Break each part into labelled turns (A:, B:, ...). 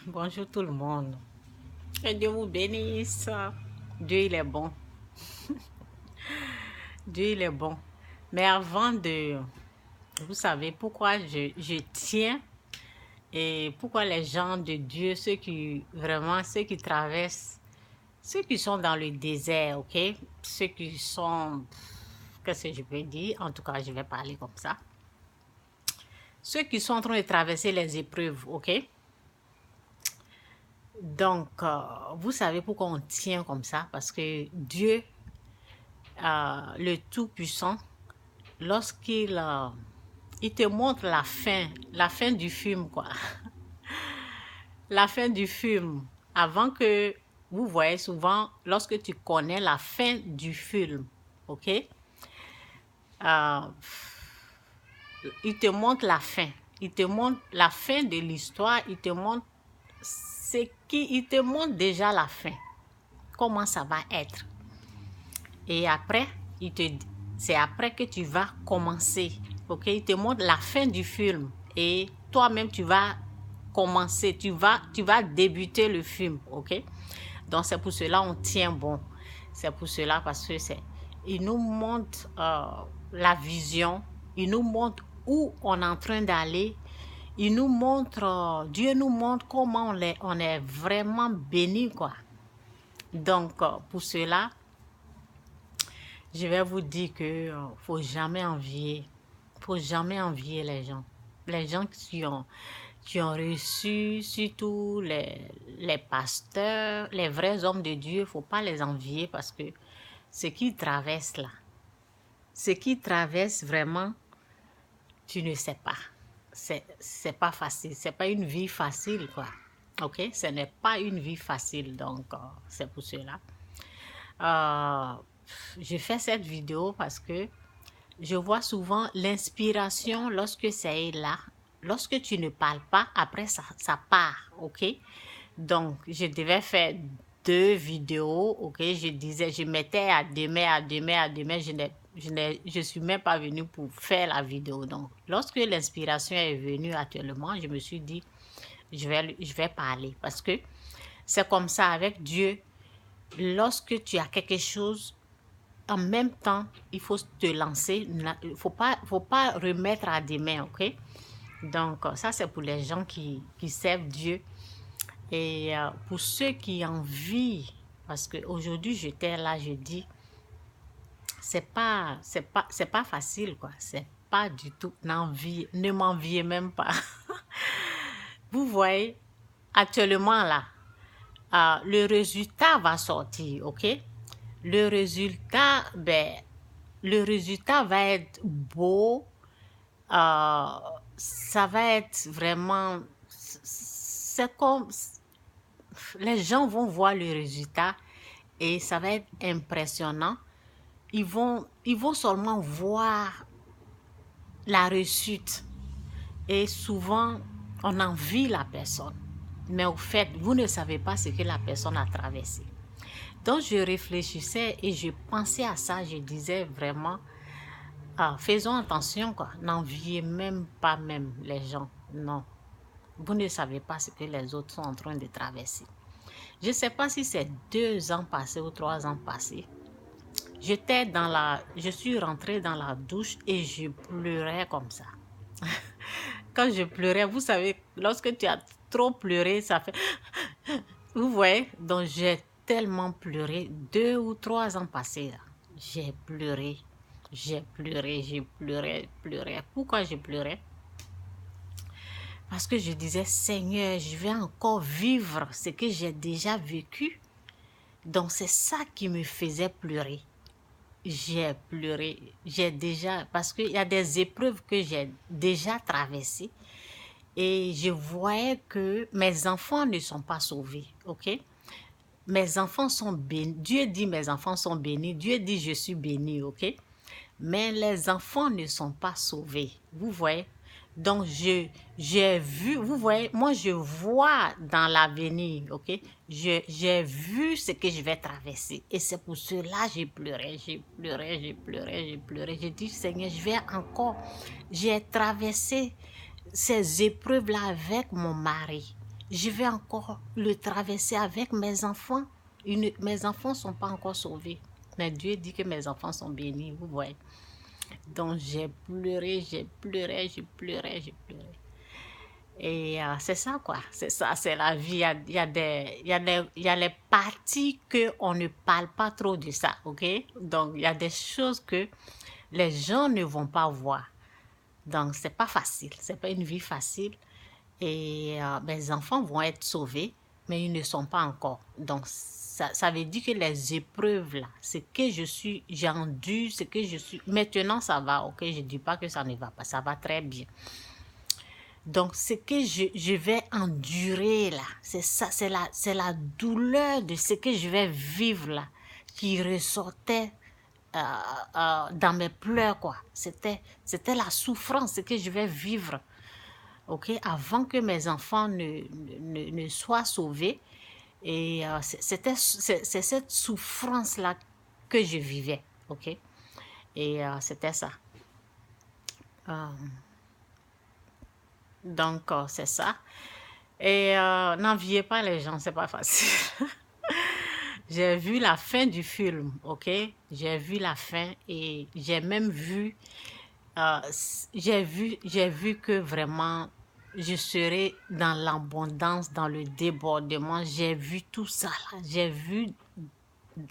A: Bonjour tout le monde. Que Dieu vous bénisse. Dieu, il est bon. Dieu, il est bon. Mais avant de... Vous savez pourquoi je tiens et pourquoi les gens de Dieu, ceux qui traversent, ceux qui sont dans le désert, ok? Ceux qui sont... Qu'est-ce que je peux dire? En tout cas, je vais parler comme ça. Ceux qui sont en train de traverser les épreuves, ok? Donc, vous savez pourquoi on tient comme ça? Parce que Dieu, le Tout-Puissant, lorsqu'il il te montre la fin du film, quoi. La fin du film, avant que, vous voyez souvent, lorsque tu connais la fin du film, ok? Il te montre la fin. Il te montre la fin de l'histoire. Il te montre il te montre déjà la fin. Comment ça va être. Et après, c'est après que tu vas commencer. Ok? Il te montre la fin du film. Et toi-même, tu vas commencer. Tu vas débuter le film. Ok? Donc, c'est pour cela qu'on tient bon. C'est pour cela parce que il nous montre la vision. Il nous montre où on est en train d'aller. Il nous montre, Dieu nous montre comment on est vraiment béni, quoi. Donc, pour cela, je vais vous dire que faut jamais envier. Faut jamais envier les gens. Les gens qui ont reçu, surtout les pasteurs, les vrais hommes de Dieu, faut pas les envier parce que ce qu'ils traversent là, ce qu'ils traversent vraiment, tu ne sais pas. C'est pas facile. C'est pas une vie facile, quoi. Ok? Ce n'est pas une vie facile, donc c'est pour cela. Je fais cette vidéo parce que je vois souvent l'inspiration lorsque c'est là. Lorsque tu ne parles pas, après ça part, ok? Donc, je devais faire 2 vidéos, ok? Je mettais à demain. Je suis même pas venue pour faire la vidéo. Donc, lorsque l'inspiration est venue actuellement, je me suis dit, je vais parler parce que c'est comme ça avec Dieu. Lorsque tu as quelque chose, en même temps, il faut te lancer. Il faut pas remettre à demain, ok? Donc, ça, c'est pour les gens qui servent Dieu. Et pour ceux qui envient, parce qu'aujourd'hui, j'étais là, je dis, c'est pas facile, quoi. C'est pas du tout, ne m'enviez même pas. Vous voyez, actuellement, là, le résultat va sortir, ok? Le résultat va être beau. Ça va être vraiment... C'est comme... Les gens vont voir le résultat et ça va être impressionnant. Ils vont seulement voir la réussite. Et souvent, on envie la personne. Mais au fait, vous ne savez pas ce que la personne a traversé. Donc, je réfléchissais et je pensais à ça. Je disais vraiment, faisons attention, quoi. N'enviez même pas même les gens. Non. Vous ne savez pas ce que les autres sont en train de traverser. Je ne sais pas si c'est 2 ans passés ou 3 ans passés. Je suis rentrée dans la douche et je pleurais comme ça. Quand je pleurais, vous savez, lorsque tu as trop pleuré, ça fait... Vous voyez? Donc, j'ai tellement pleuré. 2 ou 3 ans passés, j'ai pleuré. J'ai pleuré. Pourquoi je pleurais? Parce que je disais, Seigneur, je vais encore vivre ce que j'ai déjà vécu. Donc, c'est ça qui me faisait pleurer. J'ai pleuré. Parce qu'il y a des épreuves que j'ai déjà traversées. Et je voyais que mes enfants ne sont pas sauvés, ok? Mes enfants sont bénis. Dieu dit mes enfants sont bénis. Dieu dit je suis béni, ok? Mais les enfants ne sont pas sauvés. Vous voyez? Donc, j'ai vu, vous voyez, moi, je vois dans l'avenir, ok? J'ai vu ce que je vais traverser. Et c'est pour cela que j'ai pleuré. J'ai dit, Seigneur, j'ai traversé ces épreuves-là avec mon mari. je vais encore le traverser avec mes enfants. Mes enfants ne sont pas encore sauvés. Mais Dieu dit que mes enfants sont bénis, vous voyez. Donc j'ai pleuré, j'ai pleuré, j'ai pleuré, j'ai pleuré. Et c'est ça quoi, c'est ça, c'est la vie. Il y a les parties qu'on ne parle pas trop de ça, ok? Donc il y a des choses que les gens ne vont pas voir. Donc c'est pas facile, c'est pas une vie facile. Et mes enfants vont être sauvés, mais ils ne sont pas encore. Donc ça veut dire que les épreuves là, ce que j'ai enduré, ce que je suis. Maintenant ça va, ok? Je dis pas que ça ne va pas, ça va très bien. Donc, ce que je vais endurer là, c'est ça, c'est la douleur de ce que je vais vivre là, qui ressortait dans mes pleurs, quoi. C'était la souffrance, ce que je vais vivre, ok, avant que mes enfants ne soient sauvés. Et c'est cette souffrance-là que je vivais, ok. Et c'était ça. Donc, c'est ça. Et n'enviez pas les gens, c'est pas facile. J'ai vu la fin du film, ok? J'ai vu la fin et j'ai même vu, j'ai vu que vraiment je serai dans l'abondance, dans le débordement. J'ai vu tout ça là. J'ai vu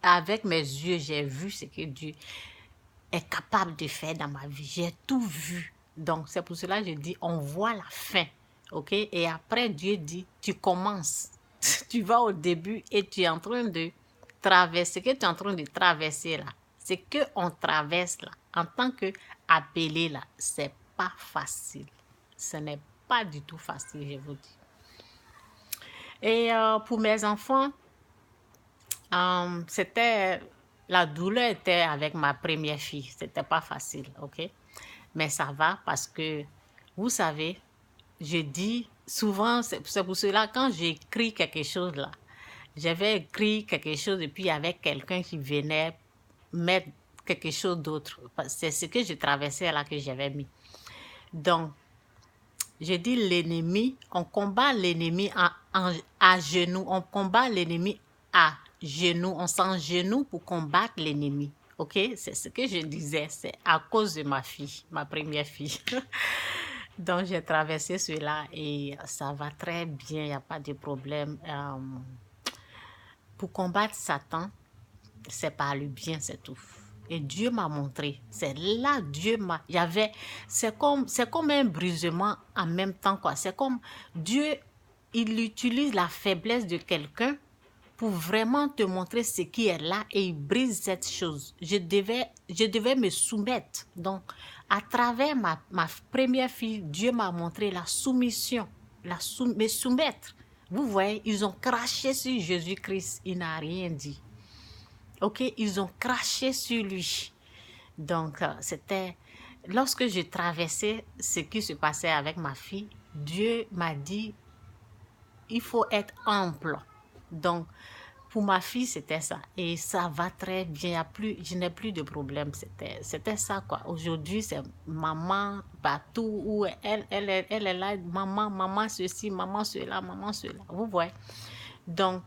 A: avec mes yeux, j'ai vu ce que Dieu est capable de faire dans ma vie. J'ai tout vu. Donc, c'est pour cela que je dis, on voit la fin. OK? Et après, Dieu dit, tu commences. Tu vas au début et tu es en train de traverser. Ce que tu es en train de traverser là, ce qu'on traverse là, en tant qu'appelé là, c'est pas facile. Ce n'est pas du tout facile, je vous dis. Et pour mes enfants, c'était la douleur était avec ma première fille. C'était pas facile, ok? Mais ça va parce que, vous savez, je dis souvent, c'est pour cela, quand j'écris quelque chose là, j'avais écrit quelque chose et puis il y avait quelqu'un qui venait mettre quelque chose d'autre. C'est ce que je traversais là que j'avais mis. Donc, je dis l'ennemi, on combat l'ennemi à genoux, on combat l'ennemi à genoux, on s'engenouille pour combattre l'ennemi. Ok, c'est ce que je disais, c'est à cause de ma fille, ma première fille. Donc j'ai traversé cela et ça va très bien, il n'y a pas de problème. Pour combattre Satan, c'est par le bien, c'est tout. Et Dieu m'a montré, c'est là Dieu m'a, c'est comme un brisement en même temps quoi. C'est comme Dieu, il utilise la faiblesse de quelqu'un pour vraiment te montrer ce qui est là et il brise cette chose. Je devais me soumettre. Donc, à travers ma première fille, Dieu m'a montré la soumission, me soumettre. Vous voyez, ils ont craché sur Jésus-Christ, il n'a rien dit. Ok, ils ont craché sur lui. Donc, c'était... Lorsque je traversais ce qui se passait avec ma fille, Dieu m'a dit, il faut être ample. Donc, pour ma fille, c'était ça. Et ça va très bien. Je n'ai plus de problème. C'était ça, quoi. Aujourd'hui, c'est maman partout où elle est là. Maman ceci, maman cela, maman cela. Vous voyez? Donc,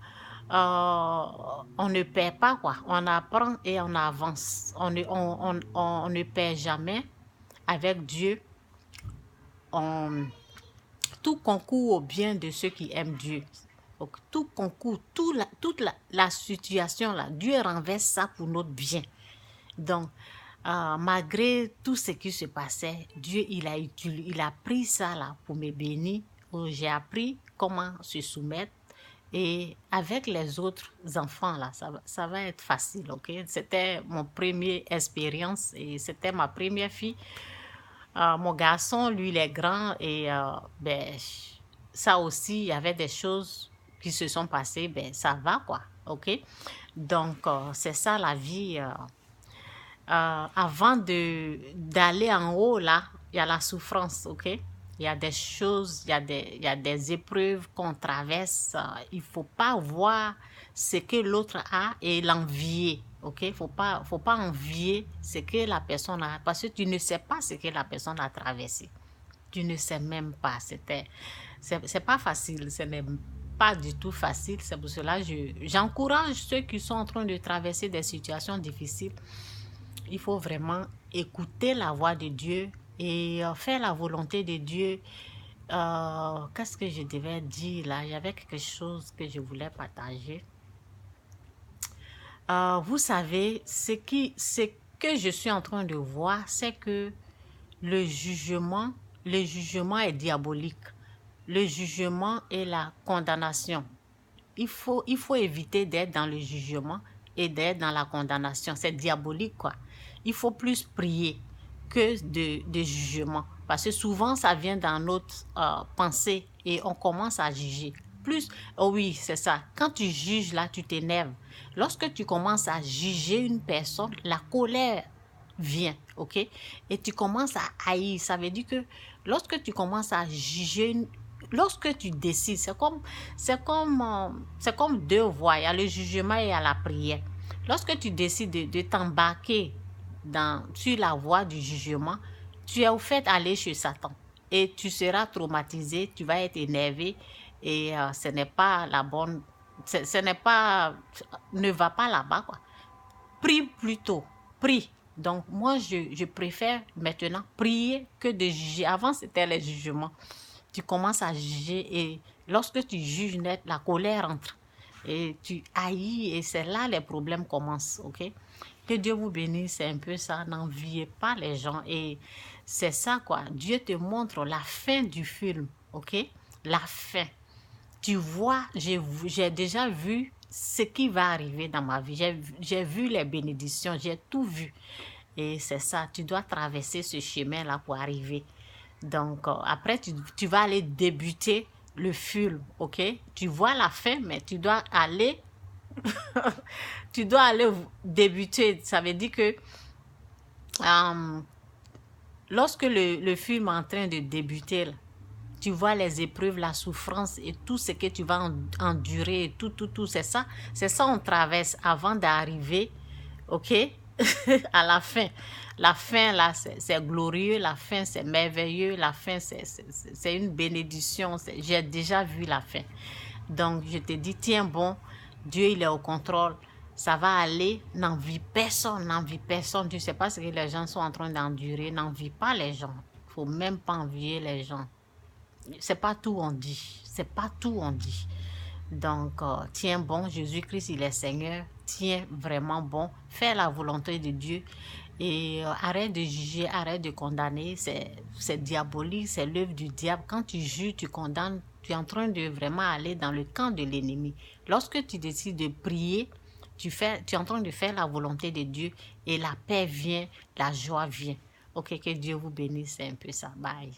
A: on ne perd pas, quoi. On apprend et on avance. On ne perd jamais. Avec Dieu, tout concourt au bien de ceux qui aiment Dieu. Donc, tout concourt, toute la situation là, Dieu renverse ça pour notre bien. Donc, malgré tout ce qui se passait, Dieu, il a pris ça là pour me bénir. J'ai appris comment se soumettre. Et avec les autres enfants là, ça va être facile, ok? C'était mon première expérience et c'était ma première fille. Mon garçon, lui, il est grand et ça aussi, il y avait des choses qui se sont passées, ça va quoi, ok? Donc, c'est ça la vie. Avant d'aller en haut, là, il y a la souffrance, ok? Il y a des choses, il y a des épreuves qu'on traverse. Il ne faut pas voir ce que l'autre a et l'envier, ok? Faut pas envier ce que la personne a, parce que tu ne sais pas ce que la personne a traversé. Tu ne sais même pas. c'est pas facile, ce n'est pas du tout facile. C'est pour cela que j'encourage ceux qui sont en train de traverser des situations difficiles. Il faut vraiment écouter la voix de Dieu et faire la volonté de Dieu. Qu'est-ce que je devais dire là? J'avais quelque chose que je voulais partager. Vous savez, ce que je suis en train de voir, c'est que le jugement est diabolique. Le jugement et la condamnation. Il faut éviter d'être dans le jugement et d'être dans la condamnation. C'est diabolique, quoi. Il faut plus prier que de jugement. Parce que souvent, ça vient dans notre pensée et on commence à juger. Oh oui, c'est ça. Quand tu juges, là, tu t'énerves. Lorsque tu commences à juger une personne, la colère vient, ok? Et tu commences à haïr. Ça veut dire que lorsque tu commences à juger lorsque tu décides, c'est comme deux voies. Il y a le jugement et il y a la prière. Lorsque tu décides de t'embarquer sur la voie du jugement, tu es au fait aller chez Satan. Et tu seras traumatisé, tu vas être énervé et ce n'est pas la bonne... Ce n'est pas... Ne va pas là-bas, quoi. Prie plutôt. Prie. Donc, moi, je préfère maintenant prier que de juger. Avant, c'était les jugements. Tu commences à juger et lorsque tu juges net, la colère entre et tu haïs et c'est là les problèmes commencent, ok? Que Dieu vous bénisse, c'est un peu ça, n'enviez pas les gens et c'est ça quoi, Dieu te montre la fin du film, ok? La fin. Tu vois, j'ai déjà vu ce qui va arriver dans ma vie, j'ai vu les bénédictions, j'ai tout vu et c'est ça, tu dois traverser ce chemin-là pour arriver. Donc, après, tu vas aller débuter le film, ok? Tu vois la fin, mais tu dois aller, tu dois aller débuter. Ça veut dire que lorsque le film est en train de débuter, là, tu vois les épreuves, la souffrance et tout ce que tu vas endurer, tout, c'est ça on traverse avant d'arriver, ok? À la fin. La fin, là, c'est glorieux. La fin, c'est merveilleux. La fin, c'est une bénédiction. J'ai déjà vu la fin. Donc, je te dis, tiens bon, Dieu, il est au contrôle. Ça va aller. N'envie personne, n'envie personne. Tu ne sais pas ce que les gens sont en train d'endurer. N'envie pas les gens. Il ne faut même pas envier les gens. C'est pas tout on dit. C'est pas tout on dit. Donc, tiens bon, Jésus-Christ, il est Seigneur. Tiens vraiment bon. Fais la volonté de Dieu. Et arrête de juger, arrête de condamner. C'est diabolique, c'est l'œuvre du diable. Quand tu juges, tu condamnes, tu es en train de vraiment aller dans le camp de l'ennemi. Lorsque tu décides de prier, tu es en train de faire la volonté de Dieu et la paix vient, la joie vient. Ok, que Dieu vous bénisse, c'est un peu ça. Bye.